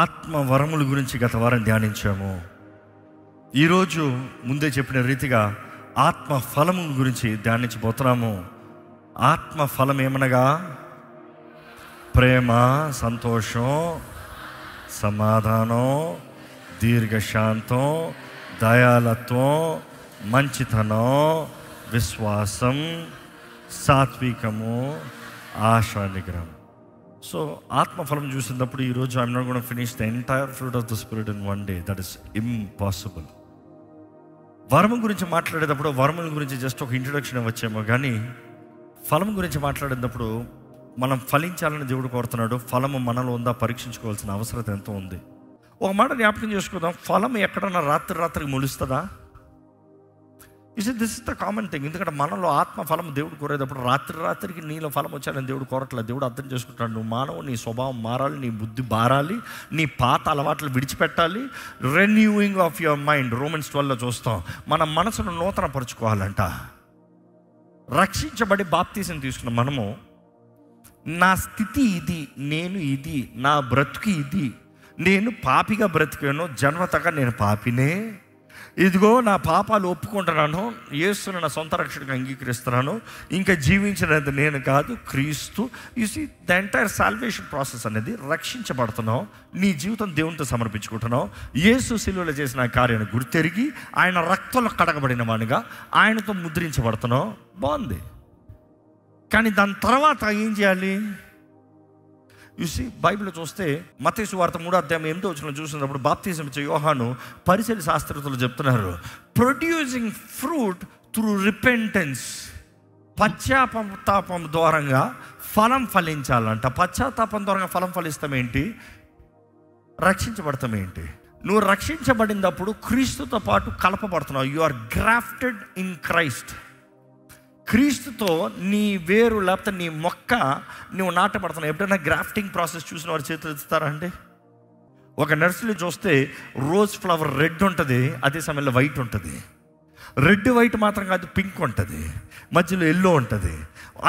ఆత్మ వరముల గురించి గత వారం ధ్యానించాము. ఈరోజు ముందే చెప్పిన రీతిగా ఆత్మ ఫలము గురించి ధ్యానించబోతున్నాము. ఆత్మ ఫలం ఏమనగా ప్రేమ, సంతోషం, సమాధానం, దీర్ఘశాంతం, దయాలత్వం, మంచితనం, విశ్వాసం, సాత్వికము, ఆశా నిగ్రహం. సో ఆత్మఫలం చూసినప్పుడు ఈరోజు I'm not gonna finish the entire fruit of the spirit in one day. That is impossible. వరము గురించి మాట్లాడేటప్పుడు వరముల గురించి జస్ట్ ఒక ఇంట్రొడక్షన్ ఇవ్వచ్చేమో, కానీ ఫలం గురించి మాట్లాడేటప్పుడు మనం ఫలించాలని దేవుడు కోరుతున్నాడు. ఫలము మనలో ఉందా పరీక్షించుకోవాల్సిన అవసరం ఎంతో ఉంది. ఒక మాట జ్ఞాపకం చేసుకుందాం, ఫలం ఎక్కడన్నా రాత్రికి మొలుస్తుందా? This is the common thing. ఎందుకంటే మనలో ఆత్మ ఫలం దేవుడు కోరేటప్పుడు రాత్రికి నీలో ఫలం వచ్చాడని దేవుడు కోరట్లేదు. దేవుడు అర్థం చేసుకుంటాడు, నువ్వు మానవు, నీ స్వభావం మారాలి, నీ బుద్ధి బారాలి, నీ పాత అలవాట్లు విడిచిపెట్టాలి. Renewing of your mind, Romans 12లో చూస్తాం. మన మనసును నూతన పరుచుకోవాలంట. రక్షించబడి బాప్తీసం తీసుకున్న మనము, నా స్థితి ఇది, నేను ఇది, నా బ్రతుకు ఇది, నేను పాపిగా బ్రతికాను, జన్మతగా నేను పాపినే, ఇదిగో నా పాపాలు ఒప్పుకుంటున్నాను, యేసుని నా సొంత రక్షణగా అంగీకరిస్తున్నాను, ఇంకా జీవించినది నేను కాదు, క్రీస్తు. You see the entire salvation process అనేది రక్షించబడుతున్నావు, నీ జీవితం దేవునితో సమర్పించుకుంటున్నావు, యేసు శిలువలో చేసిన కార్యాన్ని గుర్తెరిగి ఆయన రక్తంలో కడగబడిన వాడిగా ఆయనతో ముద్రించబడుతున్నావు. బాగుంది. కానీ దాని తర్వాత ఏం చేయాలి? చూసి బైబిల్ చూస్తే మత్తయి సువార్త 3:8 చూసినప్పుడు బాప్తిజం ఇచ్చే యోహాను పరిసయ్యుల శాస్త్రవేత్తలు చెప్తున్నారు, ప్రొడ్యూసింగ్ ఫ్రూట్ త్రూ రిపెంటెన్స్. పశ్చాత్తాపం ద్వారంగా ఫలం ఫలించాలంట. పశ్చాత్తాపం ద్వారా ఫలం ఫలిస్తాం ఏంటి? రక్షించబడతాం ఏంటి? నువ్వు రక్షించబడినప్పుడు క్రీస్తుతో పాటు కలపబడుతున్నావు. You are grafted in Christ. క్రీస్తుతో నీ వేరు లేకపోతే నీ మొక్క నువ్వు నాటబడుతున్నావు. ఎప్పుడైనా గ్రాఫ్టింగ్ ప్రాసెస్ చూసిన వారు చేతులు ఎత్తుతారా అండి? ఒక నర్సరీ చూస్తే రోజ్ ఫ్లవర్ రెడ్ ఉంటుంది, అదే సమయంలో వైట్ ఉంటుంది. రెడ్ వైట్ మాత్రం కాదు, పింక్ ఉంటుంది, మధ్యలో ఎల్లో ఉంటుంది.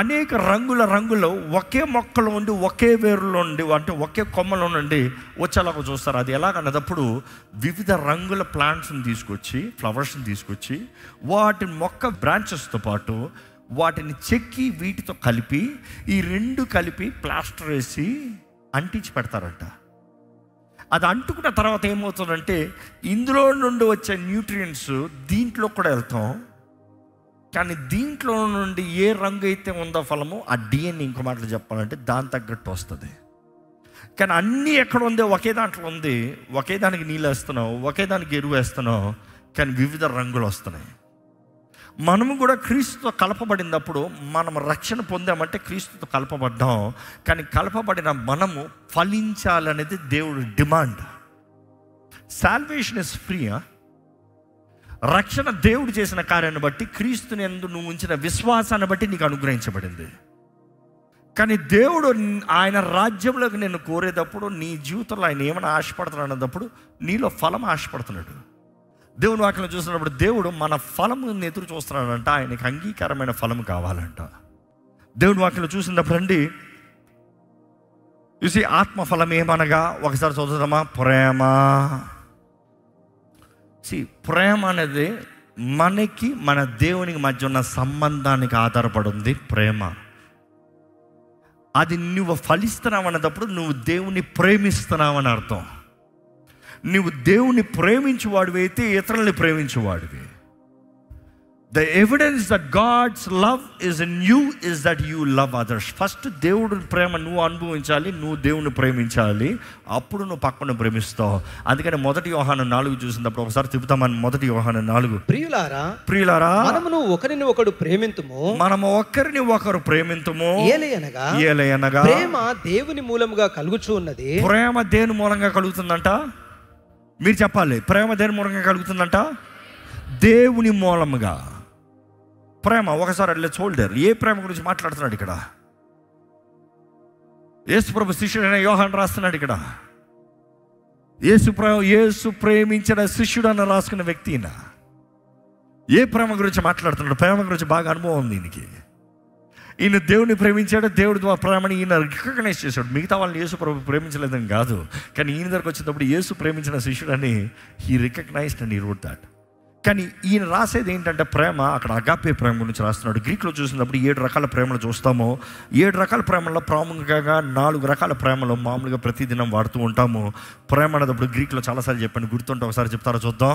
అనేక రంగుల్లో ఒకే మొక్కలో ఉండి, ఒకే వేరులో ఉండి, అంటే ఒకే కొమ్మలో నుండి వచ్చేలాగా చూస్తారు. అది ఎలాగన్నదప్పుడు వివిధ రంగుల ప్లాంట్స్ని తీసుకొచ్చి, ఫ్లవర్స్ని తీసుకొచ్చి, వాటి మొక్క బ్రాంచెస్తో పాటు వాటిని చెక్కి వీటితో కలిపి, ఈ రెండు కలిపి ప్లాస్టర్ వేసి అంటించి పెడతారంట. అది అంటుకున్న తర్వాత ఏమవుతుందంటే ఇందులో నుండి వచ్చే న్యూట్రియంట్స్ దీంట్లో కూడా వెళ్తాం. కానీ దీంట్లో నుండి ఏ రంగు అయితే ఉందో ఫలము, ఆ డిఎన్ఏ ఇంకో మాటలు చెప్పాలంటే దాని తగ్గట్టు వస్తుంది. కానీ అన్నీ ఎక్కడ ఉందో ఒకే దాంట్లో ఉంది, ఒకే దానికి నీళ్ళు వేస్తున్నావు, ఒకే దానికి ఎరువు వేస్తున్నావు, కానీ వివిధ రంగులు వస్తున్నాయి. మనము కూడా క్రీస్తుతో కలపబడినప్పుడు మనం రక్షణ పొందామంటే క్రీస్తుతో కలపబడ్డాం. కానీ కలపబడిన మనము ఫలించాలనేది దేవుడి డిమాండ్. Salvation is free. రక్షణ దేవుడు చేసిన కార్యాన్ని బట్టి, క్రీస్తుని యందు నువ్వు ఉంచిన విశ్వాసాన్ని బట్టి నీకు అనుగ్రహించబడింది. కానీ దేవుడు ఆయన రాజ్యంలోకి నేను కోరేటప్పుడు, నీ జీవితంలో ఆయన ఏమైనా ఆశపడుతున్నాడు అన్నప్పుడు నీలో ఫలం ఆశపడుతున్నాడు. దేవుని వాక్యం చూసినప్పుడు దేవుడు మన ఫలము ఎదురు చూస్తున్నాడంట. ఆయనకి అంగీకారమైన ఫలం కావాలంట. దేవుని వాక్యం చూసినప్పుడు అండి చూసి ఆత్మఫలం ఏమనగా ఒకసారి చదువుతామా? ప్రేమ. ప్రేమ అనేది మనకి మన దేవునికి మధ్య ఉన్న సంబంధానికి ఆధారపడి ఉంది. ప్రేమ అది నువ్వు ఫలిస్తున్నావు అన్నప్పుడు నువ్వు దేవుని ప్రేమిస్తున్నావు అని అర్థం. నువ్వు దేవుని ప్రేమించేవాడివి అయితే ఇతరులని ప్రేమించేవాడివి. The evidence that God's love is in you is that you love others. First దేవుడి ప్రేమ నువ్వు అనుభవించాలి, నువ్వు దేవుని ప్రేమించాలి, అప్పుడు నువ్వు పక్కన ప్రేమిస్తావు. అందుకని 1 యోహాను 4 చూసినప్పుడు ఒకసారి తిప్పుతామని. 1 యోహాను 4, ప్రియులారా మనము ఒకరిని ఒకరు ప్రేమింతుము. ఏలయనగా ప్రేమ దేవుని మూలంగా కలుగుచూ ఉన్నది. ప్రేమ దేని మూలంగా కలుగుతుందంట? మీరు చెప్పాలి. ప్రేమ దేని మూలంగా కలుగుతుందంట? దేవుని మూలముగా. ప్రేమ ఒకసారి లెట్స్ హోల్డ్ దేర్. ఏ ప్రేమ గురించి మాట్లాడుతున్నాడు ఇక్కడ? యేసు ప్రభు శిష్యుడైన యోహాను రాస్తున్నాడు ఇక్కడ. యేసు ప్రేమించిన శిష్యుడు అని రాసుకున్న వ్యక్తి. ఏ ప్రేమ గురించి మాట్లాడుతున్నాడు? ప్రేమ గురించి బాగా అనుభవం ఉంది దీనికి. ఈయన దేవుని ప్రేమించాడు, దేవుడి ద్వారా ప్రేమని ఈయన రికగ్నైజ్ చేశాడు. మిగతా వాళ్ళని యేసు ప్రభు ప్రేమించలేదని కాదు, కానీ ఈయన దగ్గరకు వచ్చేటప్పుడు యేసు ప్రేమించిన శిష్యుడని he recognized and he wrote that. కానీ ఈయన రాసేది ఏంటంటే ప్రేమ, అక్కడ అగాపే ప్రేమ గురించి రాస్తున్నాడు. గ్రీక్లో చూసినప్పుడు 7 రకాల ప్రేమలు చూస్తాము. 7 రకాల ప్రేమల్లో ప్రాముఖ్యంగా 4 రకాల ప్రేమలు మామూలుగా ప్రతిదినం వాడుతూ ఉంటాము. ప్రేమ అనేటప్పుడు గ్రీక్లో చాలాసార్లు చెప్పాను, గుర్తుంటే ఒకసారి చెప్తారో చూద్దాం.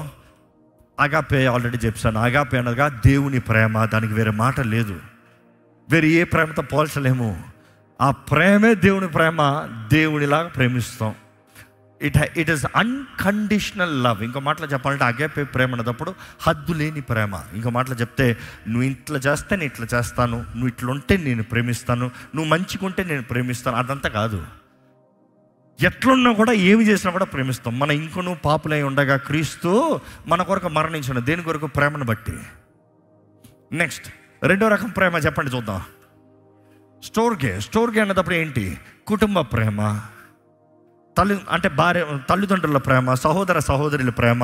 అగాపే ఆల్రెడీ చెప్పాను. అగాపే అనగా దేవుని ప్రేమ, దానికి వేరే మాట లేదు, వేరే ఏ ప్రేమతో పోల్చలేము. ఆ ప్రేమే దేవుని ప్రేమ, దేవునిలాగా ప్రేమిస్తాం. It is unconditional love. ఇంకో మాటలో చెప్పాలంటే అగాపే ప్రేమ అనేటప్పుడు హద్దు లేని ప్రేమ. ఇంకో మాటలో చెప్తే, నువ్వు ఇట్లా చేస్తే నేను ఇట్లా చేస్తాను, నువ్వు ఇట్లుంటే నేను ప్రేమిస్తాను, నువ్వు మంచిగా ఉంటే నేను ప్రేమిస్తాను, అదంతా కాదు. ఎట్లున్నా కూడా ఏమి చేసినా కూడా ప్రేమిస్తాం. మన ఇంకొను పాపులై ఉండగా క్రీస్తు మన కొరకు మరణించిన, దేని కొరకు? ప్రేమను బట్టి. నెక్స్ట్ 2వ రకం ప్రేమ చెప్పండి చూద్దాం. స్టోర్గే అన్నప్పుడు ఏంటి? కుటుంబ ప్రేమ, అంటే తల్లిదండ్రుల ప్రేమ, సహోదర సహోదరుల ప్రేమ,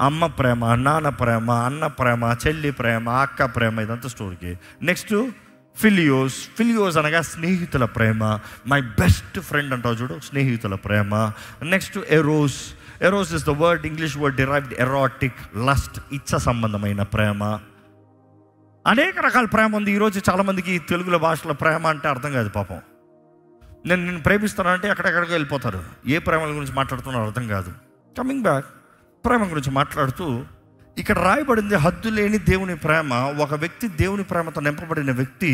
అమ్మ ప్రేమ, నాన్న ప్రేమ, అన్న ప్రేమ, చెల్లి ప్రేమ, అక్క ప్రేమ, ఇదంతా స్టోర్గే. నెక్స్ట్ ఫిలియోస్ అనగా స్నేహితుల ప్రేమ. మై బెస్ట్ ఫ్రెండ్ అంటావు చూడు, స్నేహితుల ప్రేమ. Next eros is the word, English word derived erotic, lust, ఇచ్చ సంబంధమైన ప్రేమ. అనేక రకాల ప్రేమ ఉంది. ఈరోజు చాలామందికి తెలుగులో భాషలో ప్రేమ అంటే అర్థం కాదు. పాపం, నేను ప్రేమిస్తానంటే ఎక్కడెక్కడికి వెళ్ళిపోతారు. ఏ ప్రేమల గురించి మాట్లాడుతున్నారో అర్థం కాదు. కమింగ్ బ్యాక్, ప్రేమ గురించి మాట్లాడుతూ ఇక్కడ రాయబడింది హద్దు లేని దేవుని ప్రేమ. ఒక వ్యక్తి దేవుని ప్రేమతో నింపబడిన వ్యక్తి,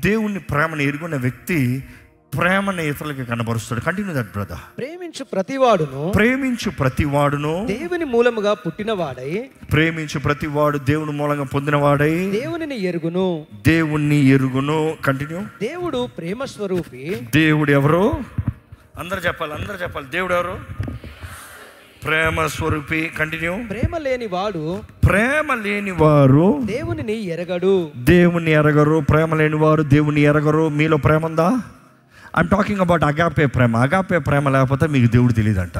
దేవుని ప్రేమను ఎరుగున్న వ్యక్తి ప్రేమను ఇతరులకి కనబరుస్తాడు. Continue that brother. ప్రేమించు ప్రతివాడును దేవుని మూలముగా పుట్టినవాడై, ప్రేమించు ప్రతివాడు దేవుని మూలంగా పొందినవాడై దేవుణ్ణి ఎరుగును. కంటిన్యూ. దేవుడు ప్రేమ స్వరూపి. దేవుడు ఎవరు? అందరు చెప్పాలి. దేవుడు ఎవరు? ప్రేమ స్వరూపి. కంటిన్యూ. ప్రేమ లేని వారు దేవుని ఎరగరు. ప్రేమ లేని వారు దేవుని ఎరగరు. మీలో ప్రేమ ఉందా? ఐఎమ్ టాకింగ్ అబౌట్ అగాపే ప్రేమ. అగాపే ప్రేమ లేకపోతే మీకు దేవుడు తెలియదంట.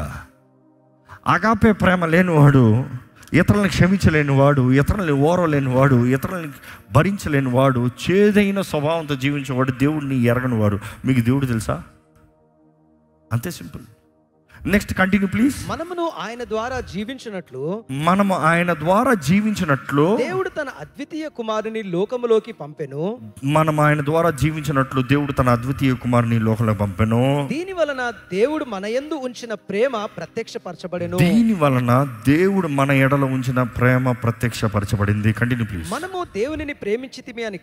అగాపే ప్రేమ లేనివాడు, ఇతరులను క్షమించలేనివాడు, ఇతరులని ఓరలేనివాడు, ఇతరులని భరించలేనివాడు, చేదైన స్వభావంతో జీవించేవాడు, దేవుడిని ఎరగనివాడు. మీకు దేవుడు తెలుసా? అంతే సింపుల్. Next continue please. మనము ఆయన ద్వారా జీవించినట్లు దేవుడు తన అద్వితీయ కుమారుని లోకములోకి పంపెను. దీని వలన దేవుడు మన యందు ఉంచిన ప్రేమ ప్రత్యక్షపరచబడింది. Continue please. మనము దేవునిని ప్రేమించితిమి అని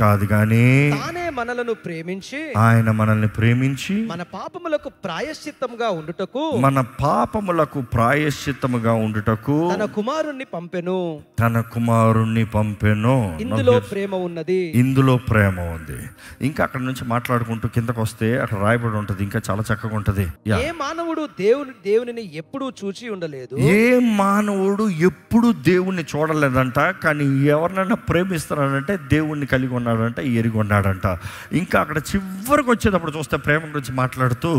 కాదు, కానీ తానే మనలను ప్రేమించి, ఆయన మనల్ని ప్రేమించి మన పాపములకు ప్రాయశ్చిత్తముగా ఉండుటకు తన కుమారుణ్ణి పంపెను. ఇందులో ప్రేమ ఉంది. ఇంకా అక్కడ నుంచి మాట్లాడుకుంటూ కిందకు వస్తే అక్కడ రాయబడి ఉంటది, ఇంకా చాలా చక్కగా ఉంటది. ఏ మానవుడు దేవునిని ఎప్పుడూ చూచి ఉండలేదు. ఏ మానవుడు ఎప్పుడు దేవుణ్ణి చూడలేదంట. కానీ ఎవరినైనా ప్రేమిస్తున్నాడంటే దేవుణ్ణి కలిగి ఉన్నాడంట, ఎరిగి ఉన్నాడంట. ఇంకా అక్కడ చివరికి వచ్చేటప్పుడు చూస్తే ప్రేమ గురించి మాట్లాడుతూ,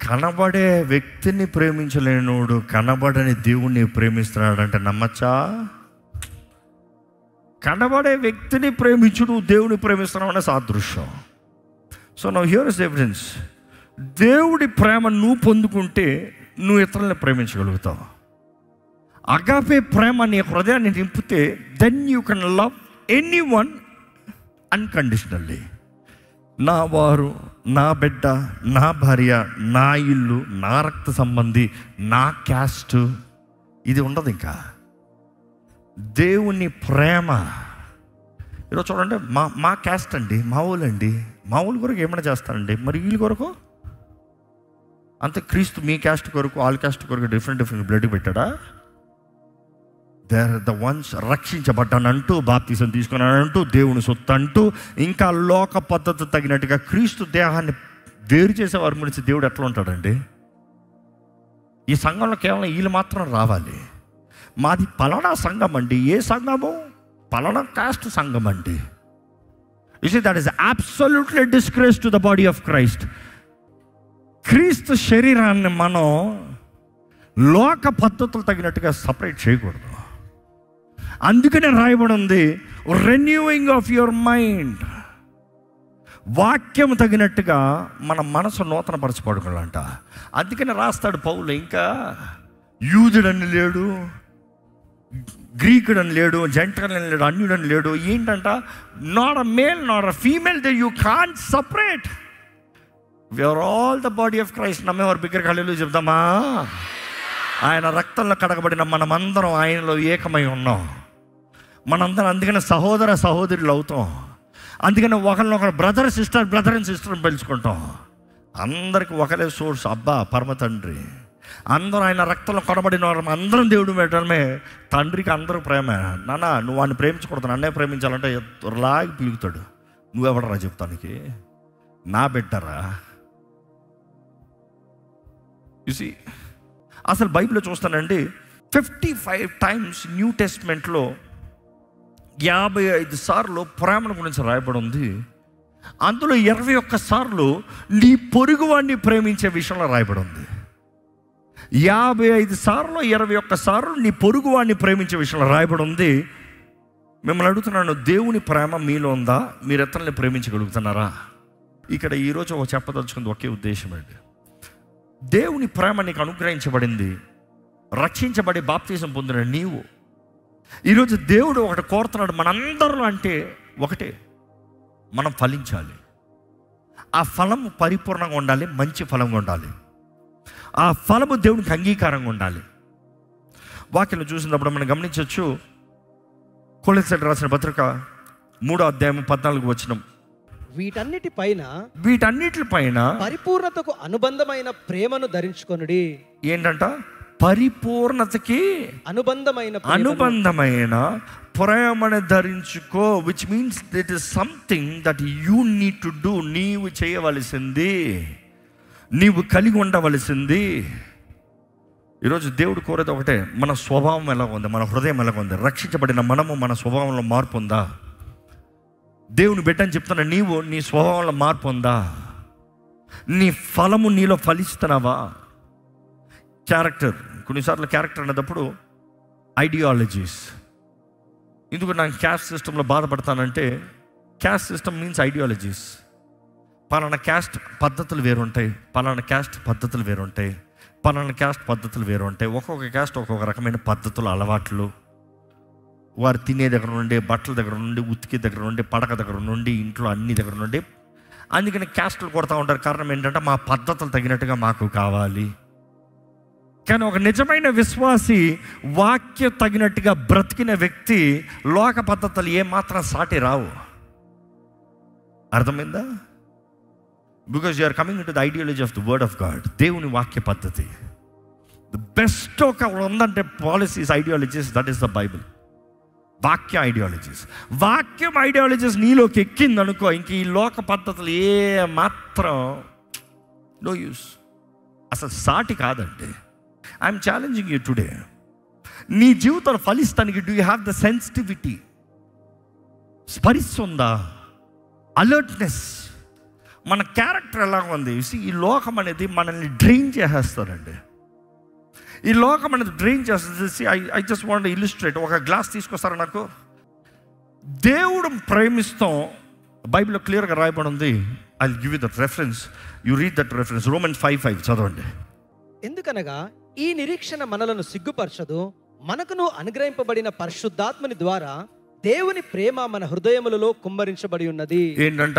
కనబడే వ్యక్తిని ప్రేమించలేనోడు కనబడని దేవుణ్ణి ప్రేమిస్తున్నాడంటే నమ్మచ్చా? కనబడే వ్యక్తిని ప్రేమించుడు దేవుని ప్రేమిస్తున్నావు అనే సాదృశ్యం. So now here is evidence. దేవుడి ప్రేమ నువ్వు పొందుకుంటే నువ్వు ఇతరులను ప్రేమించగలుగుతావు. అగాపే ప్రేమ నీ హృదయాన్ని నింపితే then you can love anyone unconditionally. నా వారు, నా బిడ్డ, నా భార్య, నా ఇల్లు, నా రక్త సంబంధి, నా క్యాస్ట్, ఇది ఉండదు. ఇంకా దేవుని ప్రేమ. ఈరోజు చూడండి, మా క్యాస్ట్ అండి, మా ఊళ్ళ కొరకు ఏమైనా చేస్తారండి, మరి వీళ్ళ కొరకు అంతే. క్రీస్తు మీ క్యాస్ట్ కొరకు, వాళ్ళ క్యాస్ట్ కొరకు డిఫరెంట్ బ్లడ్ పెట్టాడా? దే ఆర్ ద వన్స్ రక్షించబడ్డానంటూ, బాప్తిసం తీసుకున్నానంటూ, దేవుని సొత్తు అంటూ, ఇంకా లోక పద్ధతి తగినట్టుగా క్రీస్తు దేహాన్ని వేరు చేసేవారి గురించి దేవుడు ఎట్లా ఉంటాడండి? ఈ సంఘంలో కేవలం వీళ్ళు మాత్రం రావాలి. మాది పలానా సంఘం అండి. ఏ సంఘము? పలానా కాస్ట్ సంఘం అండి. You see that is absolutely disgrace to the body of Christ. క్రీస్తు శరీరాన్ని మనం లోక పద్ధతులు తగినట్టుగా సపరేట్ చేయకూడదు. అందుకనే రాయబడి ఉంది, రెన్యూయింగ్ ఆఫ్ యువర్ మైండ్. వాక్యం తగినట్టుగా మన మనసు నూతన పరచబడుకోవాలంట. అందుకనే రాస్తాడు పౌలు, ఇంకా యూదుడని లేడు, గ్రీకుడని లేడు, జెంటైల్ అని లేడు, అన్యుడని లేడు. ఏంటంట, not a male not a female, they you can't separate. We are all the body of Christ. నమ్మేవారు బిగ్గరగా హల్లెలూయా చెప్దామా? ఆయన రక్తంలో కడగబడిన మనమందరం ఆయనలో ఏకమై ఉన్నాం. మనందరం అందుకని సహోదర సహోదరులు అవుతాం. అందుకని ఒకరినొకరు బ్రదర్ అండ్ సిస్టర్ పిలుచుకుంటాం. అందరికి ఒకరే సోర్స్, అబ్బా పరమ తండ్రి. అందరూ ఆయన రక్తంలో కొనబడిన వారు అందరం దేవుడు పెట్టడమే. తండ్రికి అందరూ ప్రేమ. నాన్న నువ్వు వాడిని ప్రేమించకూడదు, నన్నే ప్రేమించాలంటే లాగి పీలుగుతాడు. నువ్వెవడరా చెప్తానికి? నా బిడ్డరా. చూసి అసలు బైబిల్లో చూస్తానండి, 55 టైమ్స్ న్యూ టెస్ట్మెంట్లో 55 సార్లు ప్రేమల గురించి రాయబడి ఉంది. అందులో 21 సార్లు నీ పొరుగువాడిని ప్రేమించే విషయంలో రాయబడి ఉంది. 55 సార్లు 21 సార్లు నీ పొరుగువాడిని ప్రేమించే విషయంలో రాయబడి ఉంది. మిమ్మల్ని అడుగుతున్నాను, దేవుని ప్రేమ మీలో ఉందా? మీరు ఎత్తల్ని ప్రేమించగలుగుతున్నారా? ఇక్కడ ఈరోజు ఒక చెప్పదలుచుకుంది ఒకే ఉద్దేశం అండి. దేవుని ప్రేమ నీకు అనుగ్రహించబడింది. రక్షించబడి బాప్తిజం పొందిన నీవు ఈరోజు దేవుడు ఒకటి కోరుతున్నాడు మనందరూ. అంటే ఒకటే, మనం ఫలించాలి. ఆ ఫలం పరిపూర్ణంగా ఉండాలి, మంచి ఫలంగా ఉండాలి. ఆ ఫలము దేవునికి అంగీకారంగా ఉండాలి. వాక్యం చూసినప్పుడు మనం గమనించవచ్చు, కొలెస్సెలకు రాసిన పత్రిక 3వ అధ్యాయం 14వ వచనం, వీటన్నిటిపైన పరిపూర్ణతకు అనుబంధమైన ప్రేమను ధరించుకొనుడి. ఏంటంట? పరిపూర్ణతకి అనుబంధమైన ప్రేమను ధరించుకో. Which means it is something that you need to do. నీవు చేయవలసింది, నీవు కలిగి ఉండవలసింది. ఈరోజు దేవుడు కోరేది ఒకటే, మన స్వభావం ఎలా ఉంది, మన హృదయం ఎలా ఉంది. రక్షించబడిన మనము మన స్వభావంలో మార్పు ఉందా? దేవుని బిడ్డని చెప్తున్నా, నీవు నీ స్వభావంలో మార్పు ఉందా? నీ ఫలము నీలో ఫలిస్తున్నావా? క్యారెక్టర్, కొన్నిసార్లు క్యారెక్టర్ అనేటప్పుడు ఐడియాలజీస్. ఎందుకు నాకు క్యాస్ట్ సిస్టంలో బాధపడతానంటే, క్యాస్ట్ సిస్టమ్ మీన్స్ ఐడియాలజీస్. పలానా క్యాస్ట్ పద్ధతులు వేరుంటాయి, పలానా క్యాస్ట్ పద్ధతులు వేరుంటాయి, పలానా క్యాస్ట్ పద్ధతులు వేరుంటాయి. ఒక్కొక్క క్యాస్ట్ ఒక్కొక్క రకమైన పద్ధతులు, అలవాట్లు. వారు తినే దగ్గర నుండి, బట్టల దగ్గర నుండి, ఉతికే దగ్గర నుండి, పడక దగ్గర నుండి, ఇంట్లో అన్ని దగ్గర నుండి. అందుకని క్యాస్టులు కొడతా ఉంటారు. కారణం ఏంటంటే మా పద్ధతులు తగినట్టుగా మాకు కావాలి. కానీ ఒక నిజమైన విశ్వాసి, వాక్య తగినట్టుగా బ్రతికిన వ్యక్తి, లోక పద్ధతులు ఏమాత్రం సాటి రావు. అర్థమైందా? Because you are coming to the ideology of the word of God. దేవుని వాక్య పద్ధతి ద బెస్ట్. ఒక ఉందంటే policies, ideologies, that is the Bible. వాక్య ఐడియాలజీస్. వాక్యం ఐడియాలజీస్ నీలోకి ఎక్కిందనుకో, ఇంక ఈ లోక పద్ధతులు ఏ మాత్రం నో యూస్, అసలు సాటి కాదండి. I'm challenging you today. నీ జీవితంలో ఫలిస్తానికి do you have the sensitivity? స్పరిస్తుందా? అలర్ట్నెస్? మన క్యారెక్టర్ ఎలా ఉంది? ఈ లోకం అనేది మనల్ని డ్రైన్ చేసేస్తారండి. ఈ లోకం అనేది డ్రైన్ చేస్తుంది. I just want illustrate. ఒక గ్లాస్ తీసుకొస్తారా నాకు? దేవుడు ప్రేమిస్తాం బైబిల్లో క్లియర్గా రాయబడి ఉంది. I give you that reference. You read that reference. Romans 5:5 చదవండి. ఎందుకనగా ఈ నిరీక్షణ మనలను సిగ్గుపరచదు, మనకును అనుగ్రహింపబడిన పరిశుద్ధాత్మని ద్వారా దేవుని ప్రేమ మన హృదయములలో కుమ్మరించబడి ఉన్నది. ఏంటంట?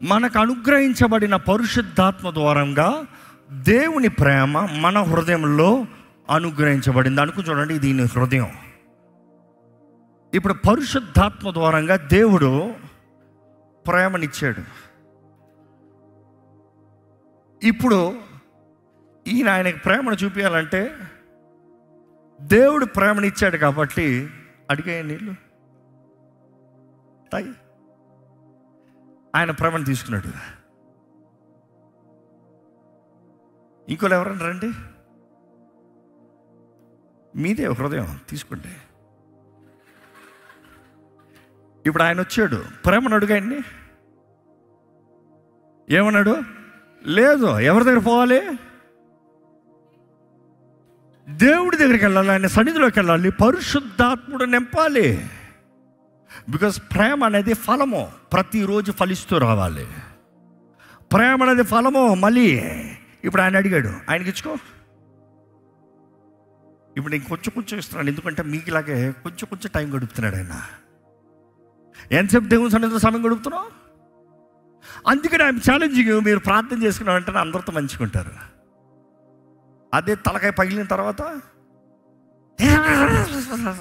మనకు అనుగ్రహించబడిన పరిశుద్ధాత్మ ద్వారంగా దేవుని ప్రేమ మన హృదయంలో అనుగ్రహించబడింది. అనుకు చూడండి, ఇది నీ హృదయం. ఇప్పుడు పరిశుద్ధాత్మ ద్వారంగా దేవుడు ప్రేమనిచ్చాడు. ఇప్పుడు ఈయన ఆయనకి ప్రేమను చూపించాలంటే దేవుడు ప్రేమనిచ్చాడు కాబట్టి అడిగే నీళ్ళు తాగి ఆయన ప్రేమను తీసుకున్నాడు. ఇంకోళ్ళు ఎవరన్నా రండి, మీదే హృదయం తీసుకోండి. ఇప్పుడు ఆయన వచ్చాడు, ప్రేమను అడుగాయండి. ఏమన్నాడు? లేదు. ఎవరి దగ్గర పోవాలి? దేవుడి దగ్గరికి వెళ్ళాలి, ఆయన సన్నిధిలోకి వెళ్ళాలి, పరిశుద్ధాత్ముడు నింపాలి. బికాస్ ప్రేమ అనేది ఫలము, ప్రతిరోజు ఫలిస్తూ రావాలి. ప్రేమ అనేది ఫలము. మళ్ళీ ఇప్పుడు ఆయన అడిగాడు, ఆయనకి ఇచ్చుకో. ఇప్పుడు నేను కొంచెం ఇస్తున్నాను, ఎందుకంటే మీకు ఇలాగే కొంచెం టైం గడుపుతున్నాడు ఆయన. ఎంతసేపు దేవుని సన్నిధిలో సమయం గడుపుతున్నావు? అందుకని ఆయన ఛాలెంజింగ్. మీరు ప్రార్థన చేసుకున్న వెంటనే అందరితో మంచుకుంటారు. అదే తలకాయ పగిలిన తర్వాత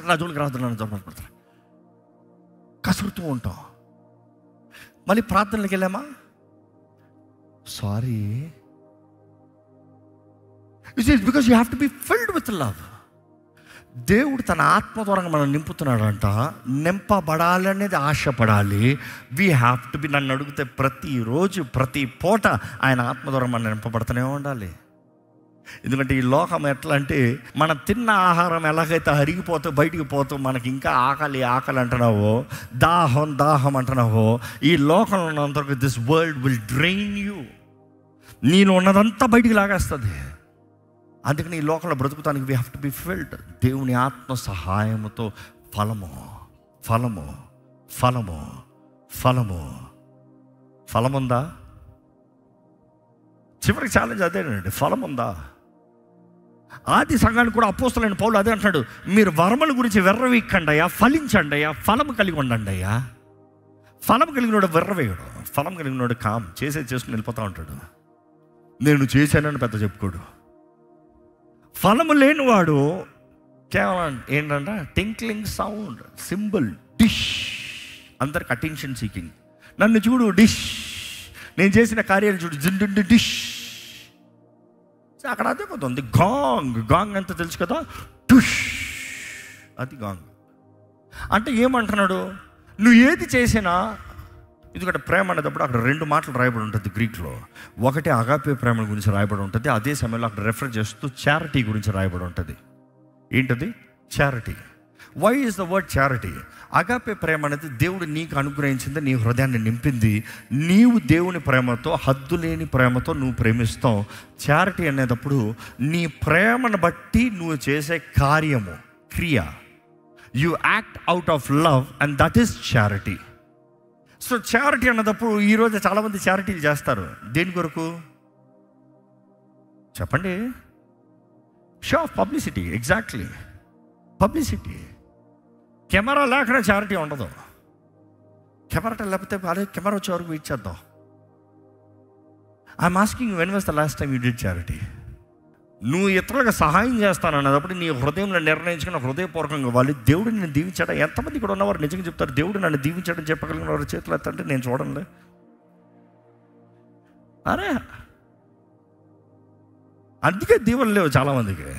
నా జోలికి రాదు కసురుతూ ఉంటాం. మళ్ళీ ప్రార్థనలకు వెళ్ళామా, sorry. Because you have to be filled with love. దేవుడు తన ఆత్మ ద్వారా మనం నింపుతున్నాడంట. నింపబడాలనేది ఆశపడాలి. We have to be. నన్ను అడిగితే ప్రతిరోజు ప్రతి పూట ఆయన ఆత్మ ద్వారా మనం నింపబడుతూనే ఉండాలి. ఎందుకంటే ఈ లోకం ఎట్లా అంటే, మనం తిన్న ఆహారం ఎలాగైతే అరిగిపోతూ బయటికి పోతూ మనకి ఇంకా ఆకలి అంటున్నావో, దాహం అంటున్నావో, ఈ లోకంలో ఉన్నంతవరకు this world will drain you. నేను ఉన్నదంతా బయటికి లాగేస్తుంది. అందుకని ఈ లోకంలో బ్రతుకుతానికి we have to be filled. దేవుని ఆత్మ సహాయముతో ఫలముందా? చివరికి ఛాలెంజ్ అదేనండి, ఫలముందా? ఆది సంఘానికి కూడా అపోస్తలుడైన పౌలు అదే అంటున్నాడు, మీరు వరముల గురించి వెర్రవీక్కండి అయ్యా, ఫలించండి అయ్యా, ఫలము కలిగి ఉండండి అయ్యా. ఫలం కలిగినోడు వెర్రవేయడు, ఫలం కలిగినోడు చేసుకుని వెళ్ళిపోతూ ఉంటాడు. నేను చేశానని పెద్ద చెప్పుకోడు. ఫలము లేనివాడు కేవలం ఏంటంటే టింక్లింగ్ సౌండ్, సింబల్, డిష్, అందరికి అటెన్షన్ సీకింగ్. నన్ను చూడు డిష్, నేను చేసిన కార్యాలు చూడు జిండు డిష్. అక్కడ అదే పోతుంది. గాంగ్ అంత తెలుసు కదా, టుష్, అది గాంగ్. అంటే ఏమంటున్నాడు, నువ్వు ఏది చేసినా, ఎందుకంటే ప్రేమ అనేటప్పుడు అక్కడ 2 మాటలు రాయబడి ఉంటుంది గ్రీక్లో. ఒకటి అగాపే ప్రేమ గురించి రాయబడి ఉంటుంది, అదే సమయంలో అక్కడ రెఫర్ చేస్తూ చారిటీ గురించి రాయబడి ఉంటుంది. ఏంటది? Charity. Why is the word charity? Agape ప్రేమ అనేది దేవుడు నీకు అనుగ్రహించింది, నీ హృదయాన్ని నింపింది. నీవు దేవుని ప్రేమతో, హద్దులేని ప్రేమతో నువ్వు ప్రేమిస్తావు. చారిటీ అనేటప్పుడు నీ ప్రేమను బట్టి నువ్వు చేసే కార్యము, క్రియ. You act out of love and that is charity. So charity అన్నప్పుడు ఈరోజు చాలామంది చారిటీలు చేస్తారు. దేని కొరకు చెప్పండి? Show off publicity. Exactly, publicity. Camera లేకుండా చారిటీ ఉండదు. కెమెరా లేకపోతే అదే కెమెరా వచ్చే వరకు వెయిట్ చేద్దాం. I'm asking, when was the last time you did charity? నువ్వు ఇతరులకు సహాయం చేస్తానన్నప్పుడు నీ హృదయంలో నిర్ణయించుకున్న హృదయపూర్వకంగా వాళ్ళు దేవుడు నిన్ను దీవించాడు. ఎంతమంది ఇక్కడ ఉన్నవారు నిజంగా చెప్తారు, దేవుడు నన్ను దీవించాడని చెప్పగలిగిన వారు చేతులు ఎత్తంటే నేను చూడండి. అరే అందుకే దీవెనలు లేవు చాలామందికి.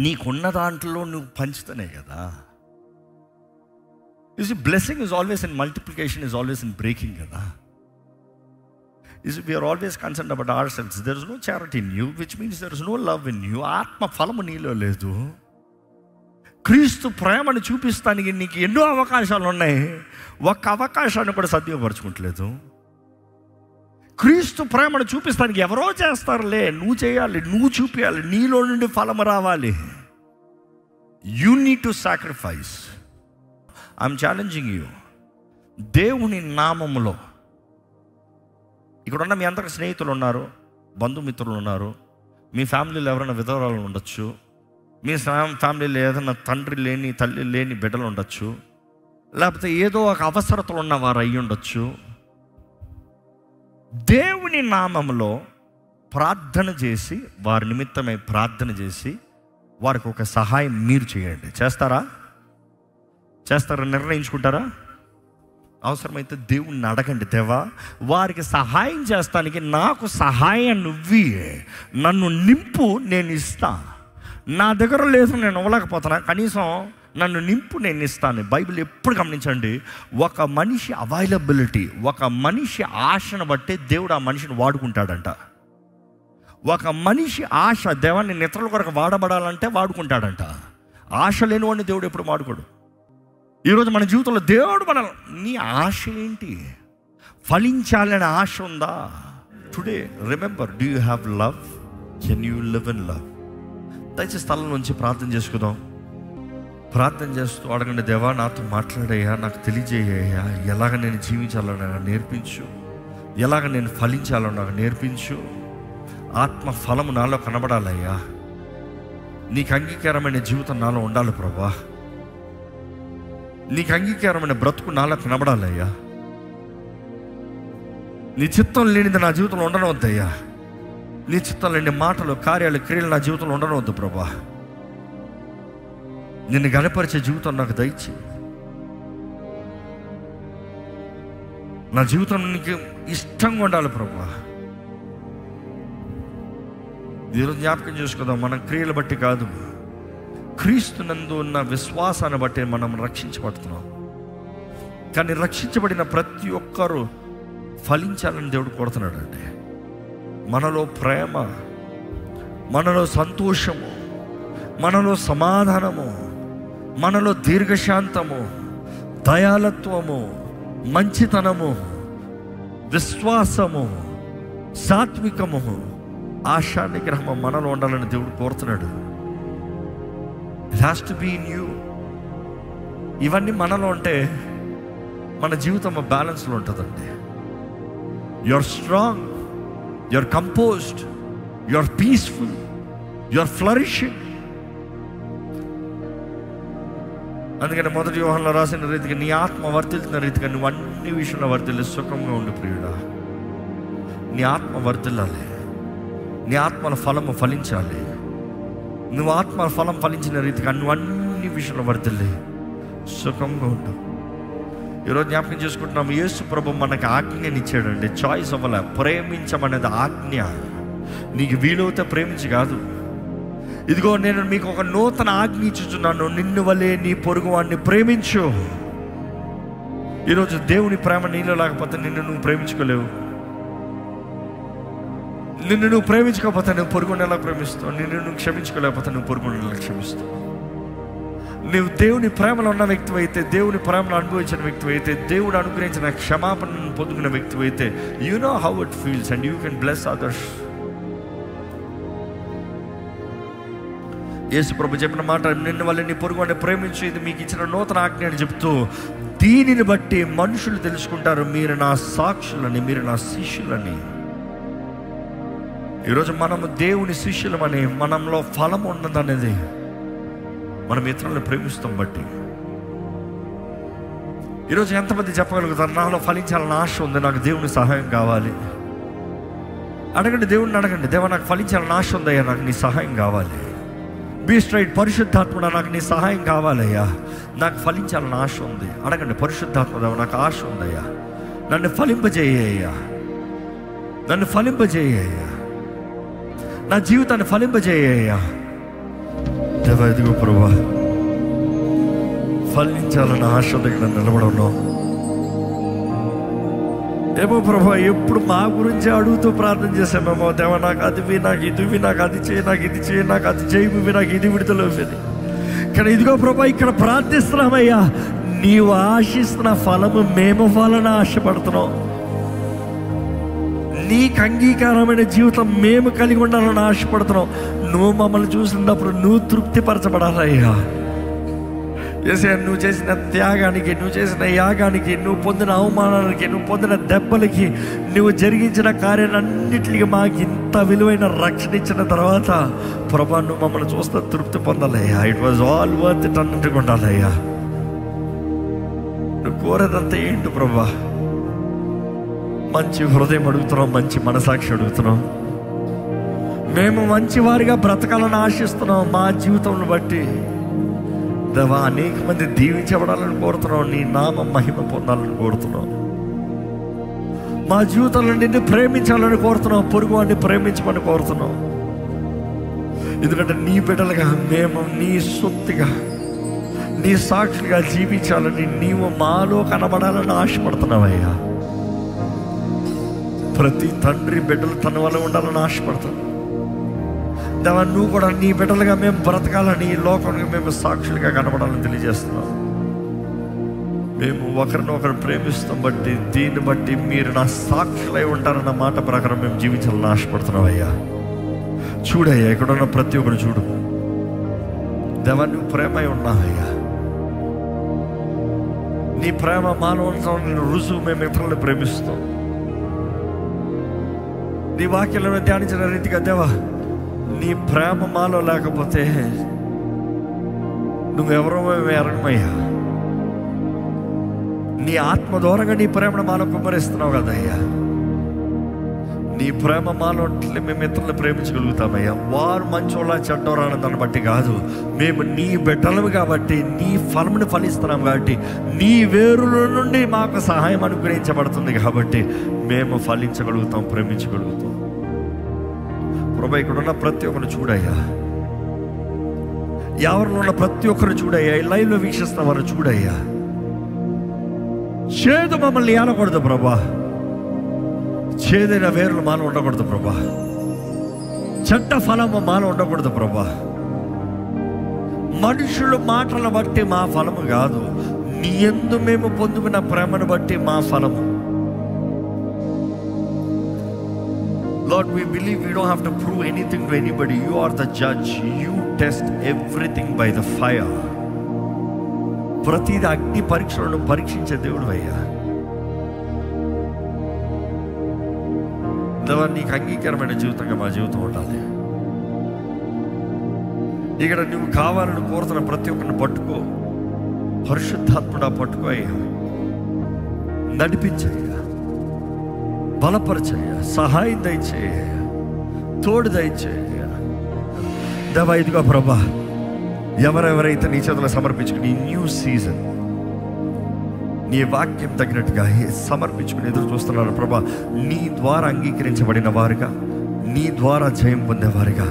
నీకున్న దాంట్లో నువ్వు పంచుతానే కదా. Blessing is always in multiplication, is always in breaking కదా. We are always concerned about ourselves. There is no charity in you, which means there is no love in you. ఆత్మ ఫలము నీలో లేదు. క్రీస్తు ప్రేమను చూపిస్తానికి నీకు ఎన్నో అవకాశాలు ఉన్నాయి, ఒక్క అవకాశాన్ని కూడా సద్వినియోగపరచుకోవట్లేదు. క్రీస్తు ప్రేమను చూపిస్తానికి ఎవరో చేస్తారులే, నువ్వు చేయాలి, నువ్వు చూపించాలి, నీలో నుండి ఫలము రావాలి. You need to sacrifice. I'm challenging you. దేవుని నామములో ఇక్కడ ఉన్న మీ అందరికి స్నేహితులు ఉన్నారు, బంధుమిత్రులు ఉన్నారు, మీ ఫ్యామిలీలో ఎవరైనా విధవరాలు ఉండొచ్చు, మీ ఫ్యామిలీలో ఏదైనా తండ్రి లేని తల్లి లేని బిడ్డలు ఉండొచ్చు, లేకపోతే ఏదో ఒక అవసరతలు ఉన్నవారు అయ్యి ఉండొచ్చు. దేవుని నామంలో ప్రార్థన చేసి, వారి నిమిత్తమై ప్రార్థన చేసి వారికి ఒక సహాయం మీరు చేయండి. చేస్తారా? నిర్ణయించుకుంటారా? అవసరమైతే దేవుణ్ణి అడగండి, దేవా వారికి సహాయం చేస్తానికి నాకు సహాయం నువ్వి, నన్ను నింపు, నేను ఇస్తా. నా దగ్గర లేదు, నేను ఇవ్వలేకపోతున్నా, కనీసం నన్ను నింపు, నేను ఇస్తాను. బైబిల్ ఎప్పుడు గమనించండి, ఒక మనిషి అవైలబిలిటీ, ఒక మనిషి ఆశను బట్టే దేవుడు ఆ మనిషిని వాడుకుంటాడంట. ఒక మనిషి ఆశ దేవాన్ని ఇతరుల కొరకు వాడబడాలంటే వాడుకుంటాడంట. ఆశ లేనివాడిని దేవుడు ఎప్పుడు వాడుకోడు. ఈరోజు మన జీవితంలో దేవుడు నీ ఆశ ఏంటి? ఫలించాలనే ఆశ ఉందా? Today remember, do you have love? Can you live in love? దయచేసి స్థలం నుంచి ప్రార్థన చేసుకుందాం. ప్రార్థన చేస్తూ అడగండి, దేవా నాతో మాట్లాడయ్యా, నాకు తెలియజేయ్యా, ఎలాగ నేను జీవించాలో నాకు నేర్పించు, ఎలాగ నేను ఫలించాలో నాకు నేర్పించు, ఆత్మ ఫలము నాలో కనబడాలయ్యా, నీకు అంగీకారమైన జీవితం నాలో ఉండాలి ప్రభా, నీకు అంగీకారమైన బ్రతుకు నాలో కనబడాలయ్యా, నీ చిత్తం లేనిది నా జీవితంలో ఉండనవద్దయ్యా, నీ చిత్తం లేని మాటలు, కార్యాలు, క్రియలు నా జీవితంలో ఉండనవద్దు ప్రభా, నిన్ను గణపరిచే జీవితం నాకు దయచి, నా జీవితం నీకు ఇష్టంగా ఉండాలి ప్రభా. ఈరోజు జ్ఞాపకం చేసుకుందాం, మనం క్రియలు బట్టి కాదు, క్రీస్తు నందు ఉన్న విశ్వాసాన్ని బట్టి మనం రక్షించబడుతున్నాం. కానీ రక్షించబడిన ప్రతి ఒక్కరూ ఫలించాలని దేవుడు కోరుతున్నాడు అండి. మనలో ప్రేమ, మనలో సంతోషము, మనలో సమాధానము, మనలో దీర్ఘశాంతము, దయాలత్వము, మంచితనము, విశ్వాసము, సాత్వికము, ఆశా నిగ్రహము మనలో ఉండాలని దేవుడు కోరుతున్నాడు. It has to be in you. ఇవన్నీ మనలో ఉంటే మన జీవితం బ్యాలెన్స్లో ఉంటుందండి. You are strong, you are composed, you are peaceful, you are flourishing. అందుకని మొదటి యోహానులో రాసిన రీతిగా నీ ఆత్మ వర్ధిల్లుతున్న రీతిగా నువ్వు అన్ని విషయంలో వర్ధిల్లి సుఖంగా ఉండు ప్రియుడా. నీ ఆత్మ వర్ధిల్లాలి, నీ ఆత్మల ఫలము ఫలించాలి. నువ్వు ఆత్మ ఫలం ఫలించిన రీతిగా నువ్వు అన్ని విషయంలో వర్ధిల్లి సుఖంగా ఉండు. ఈరోజు జ్ఞాపకం చేసుకుంటున్నాము, యేసు ప్రభు మనకు ఆజ్ఞని ఇచ్చాడండి. చాయిస్ అవ్వాల. ప్రేమించమనేది ఆజ్ఞ. నీకు వీలవుతే ప్రేమించి కాదు, ఇదిగో నేను మీకు ఒక నూతన ఆజ్ఞ ఇచ్చుచున్నాను, నిన్ను వలే నీ పొరుగు వాడిని ప్రేమించు. ఈరోజు దేవుని ప్రేమ నీలో లేకపోతే నిన్ను నువ్వు ప్రేమించుకోలేవు. నిన్ను నువ్వు ప్రేమించకపోతే నువ్వు పొరుగుని ఎలా ప్రేమిస్తావు? నిన్ను నువ్వు క్షమించుకోలేకపోతే నువ్వు పొరుగుని ఎలా క్షమిస్తావు? నువ్వు దేవుని ప్రేమలో ఉన్న వ్యక్తి అయితే, దేవుని ప్రేమను అనుభవించిన వ్యక్తి అయితే, దేవుడు అనుగ్రహించిన క్షమాపణను పొందుకున్న వ్యక్తి అయితే, you know how it feels and you can bless others. Yesu ప్రభు చెప్పిన మాట, నిన్ను వల్ల నీ పొరుగు వాడిని ప్రేమించు, ఇది మీకు ఇచ్చిన నూతన ఆజ్ఞ అని చెప్తూ, దీనిని బట్టి మనుషులు తెలుసుకుంటారు మీరు నా సాక్షులని, మీరు నా శిష్యులని. ఈరోజు మనము దేవుని శిష్యులమని, మనంలో ఫలం ఉన్నదనేది మనం ఇతరులను ప్రేమిస్తాం బట్టి. ఈరోజు ఎంతమంది చెప్పగలుగుతారు, నాలో ఫలించాలని ఆశ ఉంది, నాకు దేవుని సహాయం కావాలి? అడగండి, దేవుడిని అడగండి, దేవా నాకు ఫలించాలని ఆశ ఉందయ్యా, నాకు నీ సహాయం కావాలి. బీ స్ట్రైట్, పరిశుద్ధాత్మ నాకు నీ సహాయం కావాలయ్యా, నాకు ఫలించాలని ఆశ ఉంది. అడగండి, పరిశుద్ధాత్మ నాకు ఆశ ఉందయ్యా, నన్ను ఫలింపజేయ్యా, నన్ను ఫలింపజేయ్యా, నా జీవితాన్ని ఫలింపజేయ్యా. దేవా ఇదిగో ప్రభువా, ఫలించాలన్న ఆశ దగ్గర నిలబడను. ఏమో ప్రభా, ఎప్పుడు మా గురించి అడుగుతూ ప్రార్థన చేసామేమో, దేవా నాకు అది, నాకు ఇది, నాకు అది చేయి, నాకు ఇది చేయి, నాకు అది చేయి, నాకు ఇది విడుదల ఇవ్వని. కానీ ఇదిగో ప్రభా, ఇక్కడ ప్రార్థిస్తున్నామయ్యా, నీవు ఆశిస్తున్న ఫలము మేము ఫలాన్ని ఆశపడుతున్నాం. నీకు అంగీకారమైన జీవితం మేము కలిగి ఉండాలని ఆశపడుతున్నాం. నువ్వు మమ్మల్ని చూసినప్పుడు నువ్వు తృప్తిపరచబడాలయ్యా. యేసయ్యా, నువ్వు చేసిన త్యాగానికి, నువ్వు చేసిన యాగానికి, నువ్వు పొందిన అవమానానికి, నువ్వు పొందిన దెబ్బలకి, నువ్వు జరిగించిన కార్యాలన్నిటికీ మాకు ఇంత విలువైన రక్షణ ఇచ్చిన తర్వాత ప్రభా, నువ్వు మమ్మల్ని చూస్తే తృప్తి పొందాలయ్యా. It was all worth it అన్నట్టుగా ఉండాలయ్యా. నువ్వు కోరేదంతా ఏంటి ప్రభా? మంచి హృదయం అడుగుతున్నాం, మంచి మనసాక్షి అడుగుతున్నాం. మేము మంచి వారిగా బ్రతకాలని ఆశిస్తున్నాం. మా జీవితంలో బట్టి దేవా, అనేక మంది దీవించబడాలని కోరుతున్నాం, నీ నామం మహిమ పొందాలని కోరుతున్నాం. మా జీవితంలో నిన్ను ప్రేమించాలని కోరుతున్నాం, పొరుగు వాడిని ప్రేమించమని కోరుతున్నాం. ఎందుకంటే నీ బిడ్డలుగా మేము నీ సొత్తుగా, నీ సాక్షులుగా జీవించాలని, నీవు మాలో కనబడాలని ఆశపడుతున్నావయ్యా. ప్రతి తండ్రి బిడ్డలు తన వల్ల ఉండాలని ఆశపడతాం. దేవా, నువ్వు కూడా నీ బిడ్డలుగా మేము బ్రతకాలని, ఈ లోకంగా మేము సాక్షులుగా కనబడాలని తెలియజేస్తున్నాం. మేము ఒకరినొకరు ప్రేమిస్తాం బట్టి, దీన్ని బట్టి మీరు నా సాక్షులై ఉంటారన్న మాట ప్రకారం మేము జీవించాలని ఆశపడుతున్నాం అయ్యా. చూడయ్యా, ఇక్కడ ఉన్న ప్రతి ఒక్కరు చూడు. దేవా, నువ్వు ప్రేమై ఉన్నావయ్యా. నీ ప్రేమ మానవ రుజువు మేము ఇతరులను ప్రేమిస్తాం. నీ వాక్యాలను ధ్యానించిన రీతిగా దేవా, నీ ప్రేమ మాలో లేకపోతే నువ్వెవరో మేము ఎరగమయ్యా. నీ ఆత్మ దూరంగా నీ ప్రేమను మాలో కుమ్మరిస్తున్నావు కదయ్యా. నీ ప్రేమ మాలో మేము ఇతరులను ప్రేమించగలుగుతామయ్యా. వారు మంచోళ్ళ చెడ్డోరా దాన్ని బట్టి కాదు, మేము నీ బిడ్డలము కాబట్టి, నీ ఫలమును ఫలిస్తున్నాం కాబట్టి, నీ వేరుల నుండి మాకు సహాయం అనుగ్రహించబడుతుంది కాబట్టి మేము ఫలించగలుగుతాం, ప్రేమించగలుగుతాం. ప్రభా, ఇక్కడ ఉన్న ప్రతి ఒక్కరు చూడయ్యా. ఎవరిలో ఉన్న ప్రతి ఒక్కరు చూడయ్యా. ఈ లైవ్లో వీక్షిస్తున్న వారు చూడయ్యా. చేదు మమ్మల్ని ఆనకూడదు ప్రభా. చేదైన వేరులు మాలో ఉండకూడదు ప్రభా. చెడ్డ ఫలము మాలో ఉండకూడదు ప్రభా. మనుషుల మాటలను బట్టి మా ఫలము కాదు, నీ యందు మేము పొందుకున్న ప్రేమను బట్టి మా ఫలము. Lord, we believe we don't have to prove anything to anybody. You are the judge. You test everything by the fire. ప్రతిది అగ్ని పరీక్షలను పరీక్షించే దేవుడు అయ్యా. దేవా, నీకు అంగీకారమైన జీవితంగా మా జీవితం ఉండాలి. ఇక్కడ నువ్వు కావాలని కోరుతున్న ప్రతి ఒక్కరిని పట్టుకో. పరిశుద్ధాత్ముడా పట్టుకో అయ్యా. నడిపించయ్యా, బలపరచయ్యా, సహాయం దయచేయ, తోడు దయచేయ. దేవా, ఇదిగో ప్రభా, ఎవరెవరైతే నీ చేతులు సమర్పించుకుని న్యూ సీజన్ నీ వాక్యం తగినట్టుగా సమర్పించుకుని ఎదురు చూస్తున్నారు ప్రభా, నీ ద్వారా అంగీకరించబడిన వారుగా, నీ ద్వారా జయం పొందేవారుగా,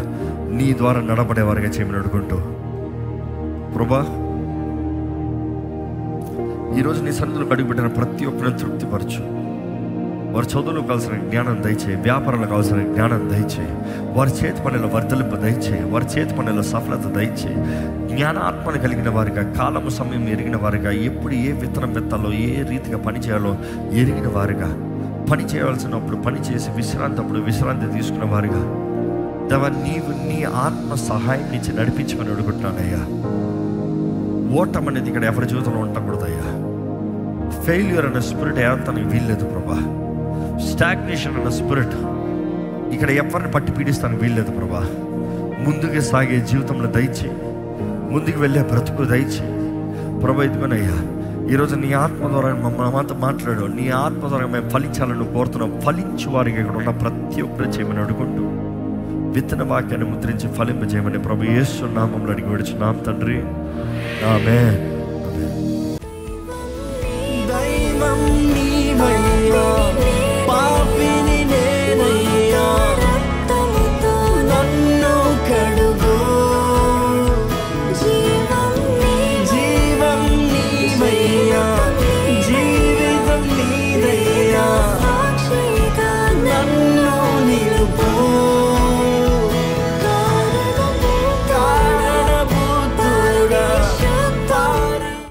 నీ ద్వారా నడబడేవారుగా చేయమని అడుగుంటూ ప్రభా, ఈరోజు నీ సన్నిధిలో అడుగుపెట్టిన ప్రతి ఒక్కరిని తృప్తిపరచు. వారి చదువులకు కావాల్సిన జ్ఞానం దయచేయి, వ్యాపారాలకు కావాల్సిన జ్ఞానం దయచేయి, వారి చేతి పనుల వర్ధలింపు దయచేయి, వారి చేతి పనుల సఫలత దయచేయి. జ్ఞానాత్మను కలిగిన వారిగా, కాలము సమయం ఎరిగిన వారిగా, ఎప్పుడు ఏ విత్తనం విత్తాలో, ఏ రీతిగా పని చేయాలో ఎరిగిన వారిగా, పని చేయవలసినప్పుడు పని చేసి విశ్రాంతి అప్పుడు విశ్రాంతి తీసుకున్న వారిగా దేవా, నీవు నీ ఆత్మ సహాయం నుంచి నడిపించమని అడుగుతున్నానయ్యా. ఓటం అనేది ఇక్కడ ఎవరి జీవితంలో ఉండకూడదయ్యా. ఫెయిల్యూర్ అనే స్పిరిట్ ఏమంతానికి వీల్లేదు ప్రభా. స్టాగ్నేషన్ అన్న స్పిరిట్ ఇక్కడ ఎవరిని పట్టి పీడిస్తానికి వీల్లేదు ప్రభా. ముందుకు సాగే జీవితంలో దయచేయి, ముందుకు వెళ్ళే బ్రతుకు దయచేయి ప్రభా. ఇదిగోనయ్యా, ఈరోజు నీ ఆత్మ ద్వారా మాతో మాట్లాడు. నీ ఆత్మ ద్వారా మేము ఫలించాలని కోరుతున్నాం. ఫలించు వారికి ఇక్కడ ఉన్న ప్రతి ఒక్కరు చేయమని అడుగుంటూ విత్తన వాక్యాన్ని ముద్రించి ఫలింపజేయమని ప్రభు యేసు నామములో అడిగి విడుచున్నాం తండ్రి, ఆమేన్.